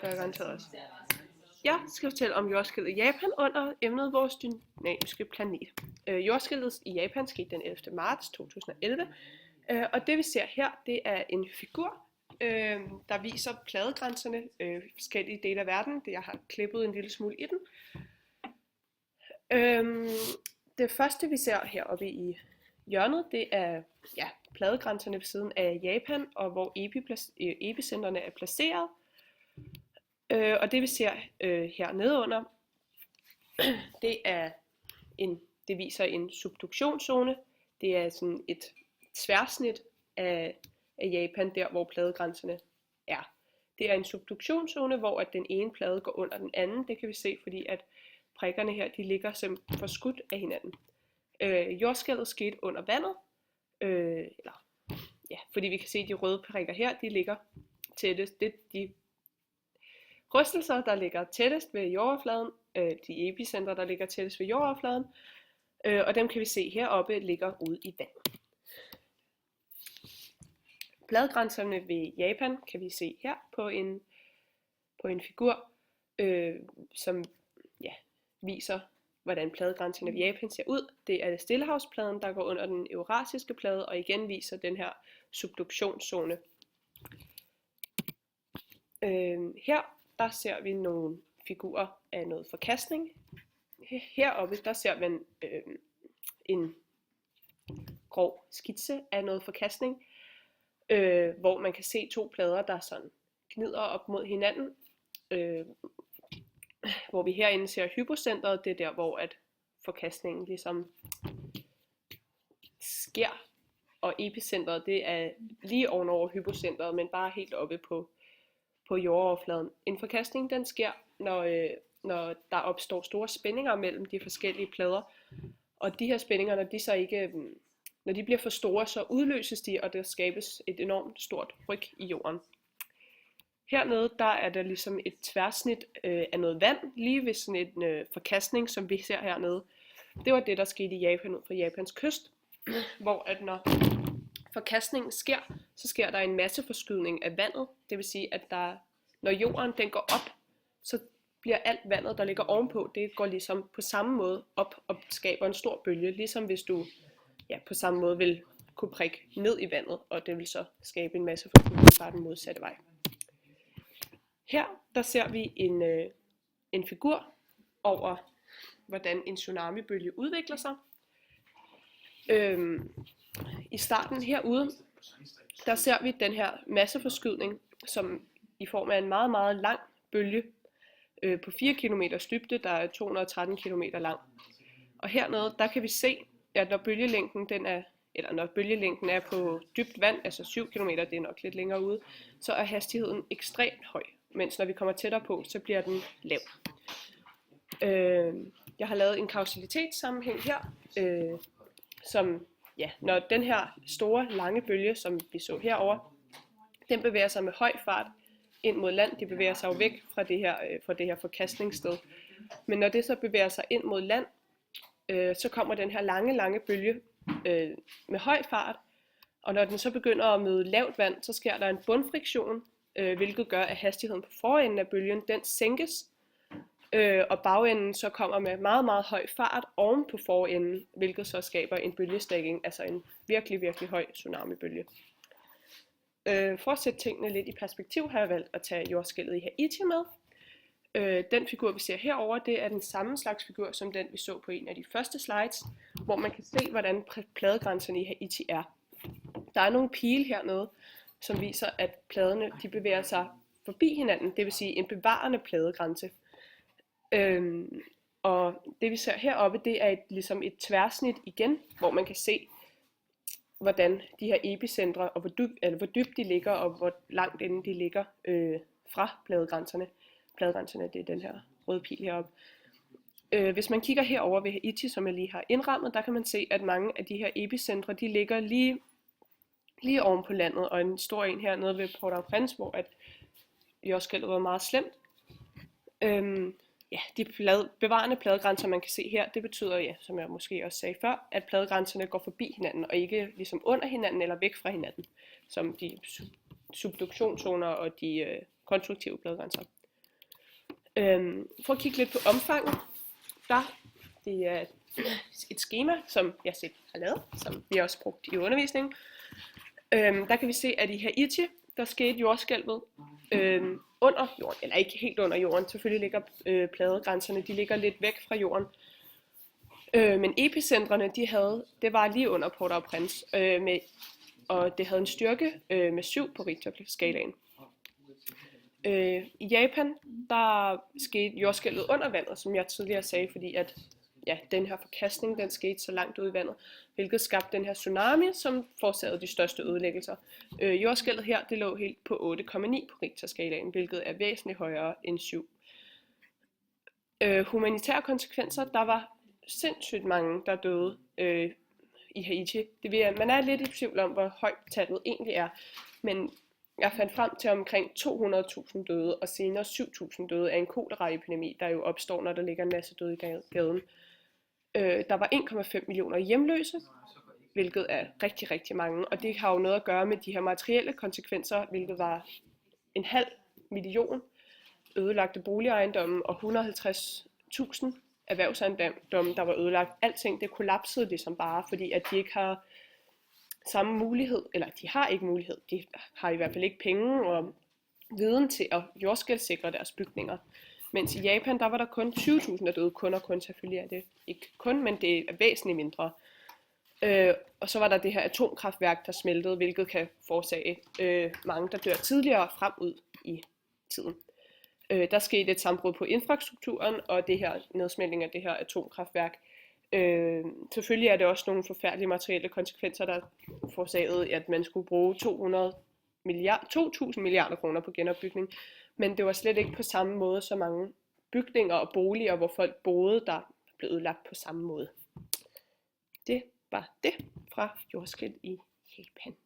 gør jeg garanteret også. Jeg skal fortælle om jordskælvet i Japan under emnet vores dynamiske planet. Jordskælvet i Japan skete den 11. marts 2011, og det vi ser her, det er en figur, der viser pladegrænserne i forskellige dele af verden. Jeg har klippet en lille smule i den. Det første vi ser heroppe i hjørnet, det er pladegrænserne ved siden af Japan, og hvor epicentrene er placeret. Og det vi ser her nedenunder, det viser en subduktionszone. Det er sådan et tværsnit af Japan, der hvor pladegrænserne er. Det er en subduktionszone, hvor at den ene plade går under den anden. Det kan vi se, fordi at prikkerne her, de ligger simpelthen forskudt af hinanden. Jordskælvet skete under vandet, fordi vi kan se, at de røde prikker her, de ligger tættest. Det de rystelser, der ligger tættest ved jordoverfladen, de epicentre, der ligger tættest ved jordoverfladen, og dem kan vi se heroppe, ligger ude i vandet. Pladegrænserne ved Japan kan vi se her på en figur, som viser, hvordan pladegrænserne ved Japan ser ud. Det er Stillehavspladen, der går under den eurasiske plade, og igen viser den her subduktionszone. Her der ser vi nogle figurer af noget forkastning. Heroppe der ser man en grov skitse af noget forkastning, hvor man kan se to plader, der sådan gnider op mod hinanden. Hvor vi herinde ser hypocentret, det er der, hvor at forkastningen ligesom sker. Og epicentret, det er lige ovenover hypocentret, men bare helt oppe på jordoverfladen. En forkastning, den sker, når der opstår store spændinger mellem de forskellige plader. Og de her spændinger, når de bliver for store, så udløses de, og der skabes et enormt stort ryk i jorden. Hernede, der er der ligesom et tværsnit af noget vand, lige ved sådan en forkastning, som vi ser hernede. Det var det, der skete i Japan ud fra Japans kyst, hvor at når forkastningen sker, så sker der en masseforskydning af vandet. Det vil sige, at når jorden den går op, så bliver alt vandet, der ligger ovenpå, det går ligesom på samme måde op og skaber en stor bølge, ligesom hvis du på samme måde vil kunne prikke ned i vandet, og det vil så skabe en masseforskydning bare den modsatte vej. Her der ser vi en figur over, hvordan en tsunamibølge udvikler sig. I starten herude, der ser vi den her masseforskydning, som i form af en meget, meget lang bølge på 4 km dybde, der er 213 km lang. Og hernede, der kan vi se, at når bølgelængden er på dybt vand, altså 7 km, det er nok lidt længere ude, så er hastigheden ekstremt høj. Mens når vi kommer tættere på, så bliver den lav. Jeg har lavet en kausalitetssammenhæng her, som når den her store, lange bølge, som vi så herover, den bevæger sig med høj fart ind mod land. De bevæger sig jo væk fra det her forkastningssted. Men når det så bevæger sig ind mod land, så kommer den her lange, lange bølge med høj fart. Og når den så begynder at møde lavt vand, så sker der en bundfriktion, hvilket gør, at hastigheden på forenden af bølgen, den sænkes, og bagenden så kommer med meget, meget høj fart oven på forenden, hvilket så skaber en bølgestækning, altså en virkelig, virkelig høj tsunamibølge. For at sætte tingene lidt i perspektiv, har jeg valgt at tage jordskælvet i Haiti med. Den figur, vi ser herover, det er den samme slags figur, som den vi så på en af de første slides, hvor man kan se, hvordan pladegrænserne i Haiti er. Der er nogle pile hernede, som viser, at pladerne de bevæger sig forbi hinanden, det vil sige en bevarende pladegrænse. Og det vi ser heroppe, det er ligesom et tværsnit igen, hvor man kan se, hvordan de her epicentre, og hvor dybt de ligger, og hvor langt inde de ligger fra pladegrænserne. Pladegrænserne, det er den her røde pil heroppe. Hvis man kigger herover ved Haiti, som jeg lige har indrammet, der kan man se, at mange af de her epicentre, de ligger lige oven på landet, og en stor en hernede ved Port-au-Prince, hvor at jordskælvet var meget slemt. De bevarende pladegrænser, man kan se her, det betyder, som jeg måske også sagde før, at pladegrænserne går forbi hinanden, og ikke ligesom under hinanden eller væk fra hinanden, som de subduktionszoner og de konstruktive pladegrænser. For at kigge lidt på omfanget, det er et skema, som jeg selv har lavet, som vi også brugt i undervisningen. Der kan vi se, at i Haiti, der skete jordskælvet under jorden, eller ikke helt under jorden, selvfølgelig ligger pladegrænserne, de ligger lidt væk fra jorden. Men epicentrene, det var lige under Port-au-Prince, og det havde en styrke med 7 på Richter-skalaen. I Japan, der skete jordskælvet under vandet, som jeg tidligere sagde, fordi at den her forkastning, den skete så langt ud i vandet, hvilket skabte den her tsunami, som forårsagede de største ødelæggelser. Jordskælvet her, det lå helt på 8,9 på Richter-skalaen, hvilket er væsentligt højere end 7. Humanitære konsekvenser, der var sindssygt mange, der døde i Haiti. Man er lidt i tvivl om, hvor højt tallet egentlig er, men jeg fandt frem til omkring 200.000 døde, og senere 7.000 døde af en koleraepidemi, der jo opstår, når der ligger en masse døde i gaden. Der var 1,5 millioner hjemløse, hvilket er rigtig, rigtig mange, og det har jo noget at gøre med de her materielle konsekvenser, hvilket var 0,5 million ødelagte boligejendomme og 150.000 erhvervsejendomme, der var ødelagt. Alting, det kollapsede ligesom bare, fordi at de ikke har samme mulighed, eller de har ikke mulighed, de har i hvert fald ikke penge og viden til at jordskælvsikre deres bygninger. Mens i Japan, der var der kun 20.000, der døde, kun selvfølgelig er det ikke kun, men det er væsentligt mindre. Og så var der det her atomkraftværk, der smeltede, hvilket kan forårsage mange, der dør tidligere frem ud i tiden. Der skete et sammenbrud på infrastrukturen, og det her nedsmeltning af det her atomkraftværk. Selvfølgelig er det også nogle forfærdelige materielle konsekvenser, der forårsagede, at man skulle bruge 2.000 milliarder kroner på genopbygning. Men det var slet ikke på samme måde så mange bygninger og boliger, hvor folk boede, der blev ødelagt på samme måde. Det var det fra jordskælv i Japan.